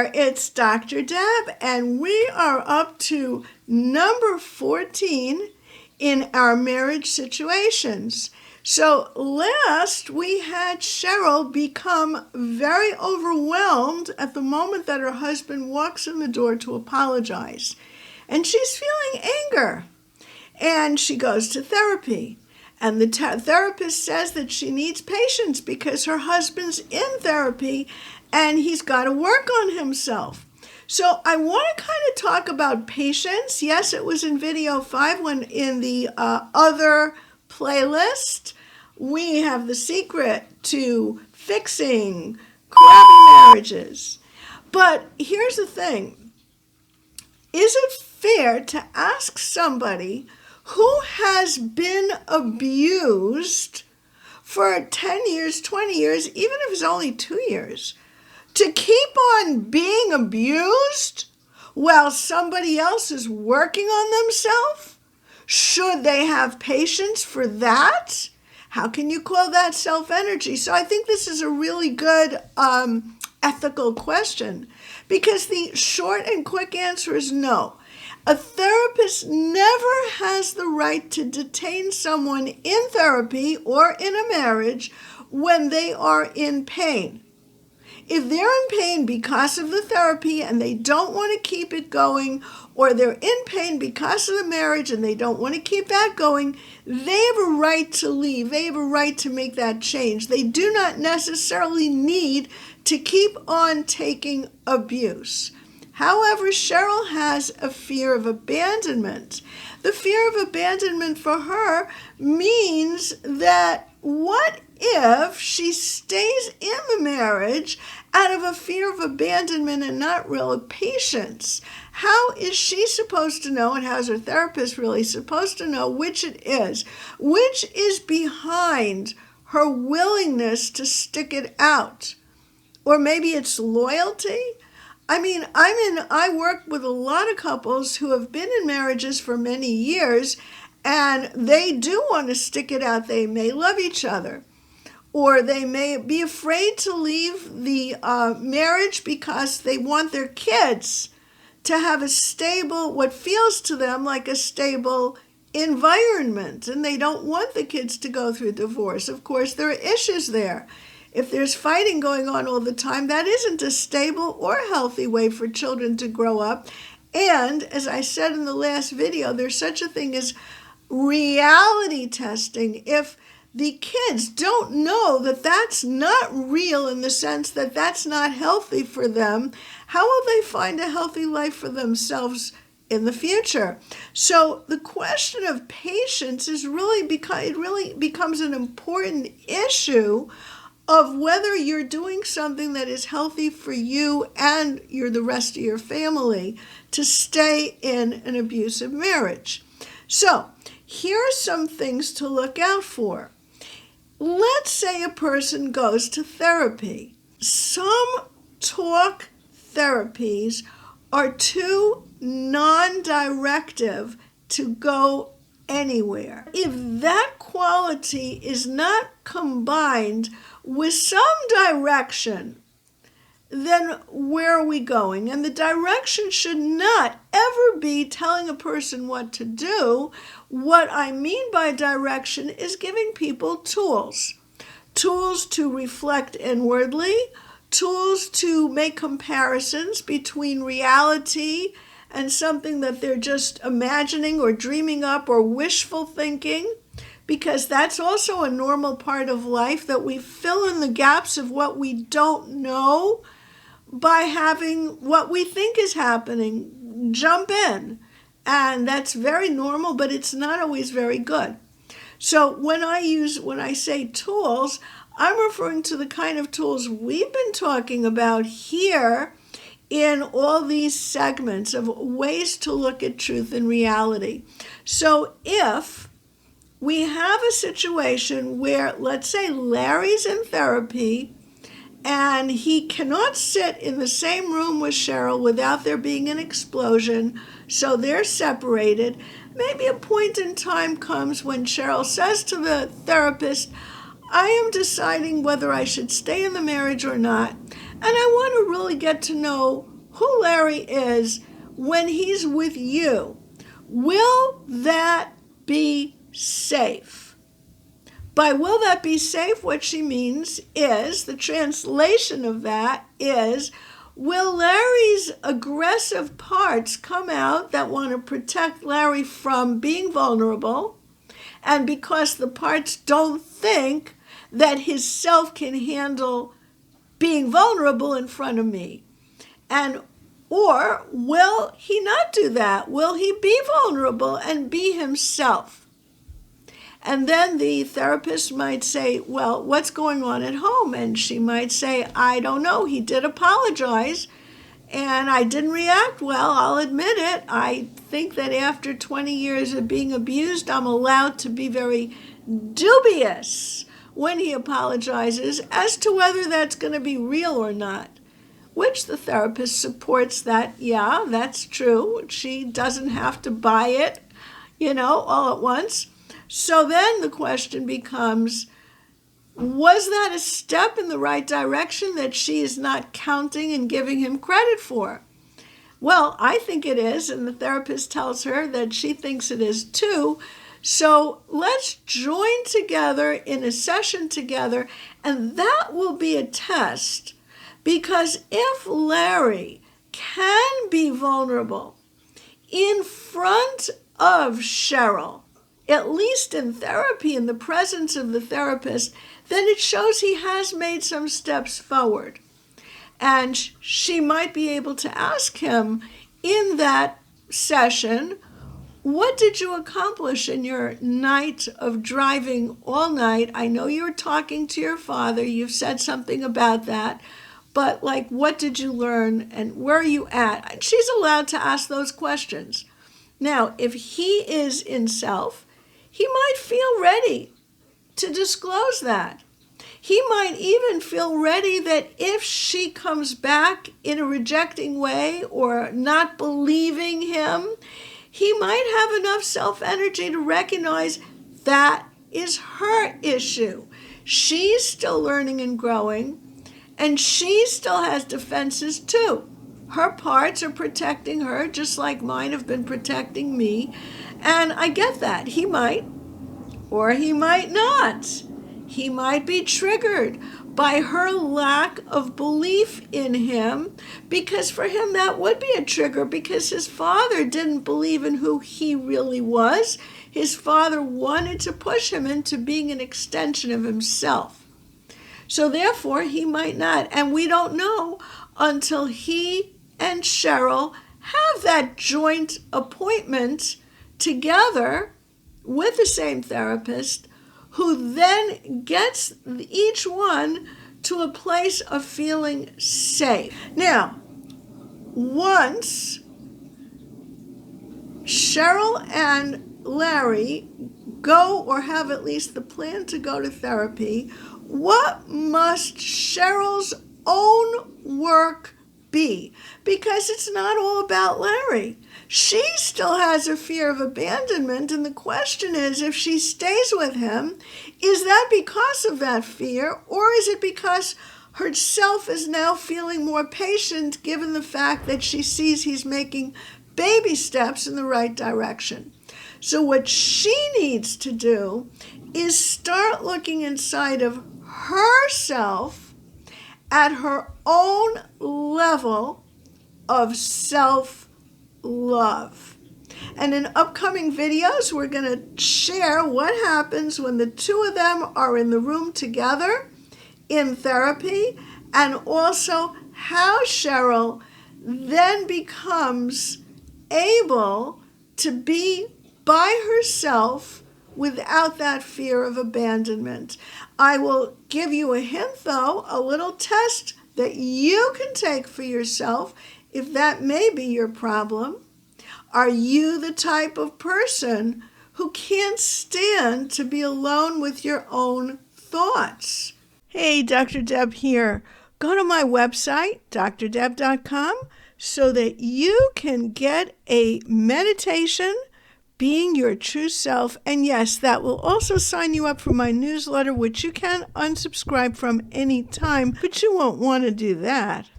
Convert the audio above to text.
there, it's Dr. Deb, and we are up to number 14 in our marriage situations. So last we had Cheryl become very overwhelmed at the moment that her husband walks in the door to apologize. And she's feeling anger. And she goes to therapy. And the therapist says that she needs patience because her husband's in therapy and he's got to work on himself. So I want to kind of talk about patience. Yes, it was in video 5 when in the other playlist. We have the secret to fixing crappy marriages. But here's the thing. Is it fair to ask somebody who has been abused for 10 years, 20 years, even if it's only 2 years, to keep on being abused while somebody else is working on themselves? Should they have patience for that? How can you call that self-energy? So I think this is a really good ethical question, because the short and quick answer is no. A therapist never has the right to detain someone in therapy or in a marriage when they are in pain. If they're in pain because of the therapy and they don't want to keep it going, or they're in pain because of the marriage and they don't want to keep that going, they have a right to leave. They have a right to make that change. They do not necessarily need to keep on taking abuse. However, Cheryl has a fear of abandonment. The fear of abandonment for her means that what if she stays in the marriage out of a fear of abandonment and not real patience? How is she supposed to know, and how is her therapist really supposed to know which it is? Which is behind her willingness to stick it out? Or maybe it's loyalty? I mean, I work with a lot of couples who have been in marriages for many years, and they do want to stick it out. They may love each other, or they may be afraid to leave the marriage because they want their kids to have a stable, what feels to them like a stable environment, and they don't want the kids to go through divorce. Of course, there are issues there. If there's fighting going on all the time, that isn't a stable or healthy way for children to grow up. And as I said in the last video, there's such a thing as reality testing. If the kids don't know that that's not real, in the sense that that's not healthy for them, how will they find a healthy life for themselves in the future? So the question of patience is really becomes an important issue of whether you're doing something that is healthy for you and the rest of your family to stay in an abusive marriage. So here are some things to look out for. Let's say a person goes to therapy. Some talk therapies are too non-directive to go anywhere. If that quality is not combined with some direction, then where are we going? And the direction should not ever be telling a person what to do. What I mean by direction is giving people tools. Tools to reflect inwardly, tools to make comparisons between reality and something that they're just imagining or dreaming up or wishful thinking, because that's also a normal part of life, that we fill in the gaps of what we don't know by having what we think is happening jump in. And that's very normal, but it's not always very good. So when I say tools, I'm referring to the kind of tools we've been talking about here in all these segments of ways to look at truth and reality. So if we have a situation where, let's say, Larry's in therapy and he cannot sit in the same room with Cheryl without there being an explosion, so they're separated. Maybe a point in time comes when Cheryl says to the therapist, I am deciding whether I should stay in the marriage or not, and I want to really get to know who Larry is when he's with you, will that be safe? By will that be safe, what she means is, the translation of that is, will Larry's aggressive parts come out that want to protect Larry from being vulnerable? And because the parts don't think that his self can handle being vulnerable in front of me. Or will he not do that? Will he be vulnerable and be himself? And then the therapist might say, well, what's going on at home? And she might say, I don't know. He did apologize, and I didn't react well. I'll admit it. I think that after 20 years of being abused, I'm allowed to be very dubious when he apologizes as to whether that's going to be real or not, which the therapist supports that, yeah, that's true. She doesn't have to buy it, all at once. So then the question becomes, was that a step in the right direction that she is not counting and giving him credit for? Well, I think it is, and the therapist tells her that she thinks it is too. So let's join together in a session together, and that will be a test, because if Larry can be vulnerable in front of Cheryl, at least in therapy, in the presence of the therapist, then it shows he has made some steps forward. And she might be able to ask him in that session, what did you accomplish in your night of driving all night? I know you were talking to your father. You've said something about that. But what did you learn and where are you at? She's allowed to ask those questions. Now, if he is in self, he might feel ready to disclose that. He might even feel ready that if she comes back in a rejecting way or not believing him, he might have enough self-energy to recognize that is her issue. She's still learning and growing, and she still has defenses too. Her parts are protecting her just like mine have been protecting me. And I get that. He might, or he might not. He might be triggered by her lack of belief in him, because for him that would be a trigger, because his father didn't believe in who he really was. His father wanted to push him into being an extension of himself. So therefore, he might not. And we don't know until he and Cheryl have that joint appointment together with the same therapist, who then gets each one to a place of feeling safe. Now, once Cheryl and Larry go, or have at least the plan to go to therapy, what must Cheryl's own work be? Because it's not all about Larry. She still has a fear of abandonment, and the question is, if she stays with him, is that because of that fear, or is it because herself is now feeling more patient given the fact that she sees he's making baby steps in the right direction? So what she needs to do is start looking inside of herself at her own level of self-love. And in upcoming videos, we're going to share what happens when the two of them are in the room together in therapy, and also how Cheryl then becomes able to be by herself without that fear of abandonment. I will give you a hint, though, a little test that you can take for yourself if that may be your problem. Are you the type of person who can't stand to be alone with your own thoughts? Hey, Dr. Deb here. Go to my website, DrDeb.com, so that you can get a meditation, being your true self. And yes, that will also sign you up for my newsletter, which you can unsubscribe from any time, but you won't want to do that.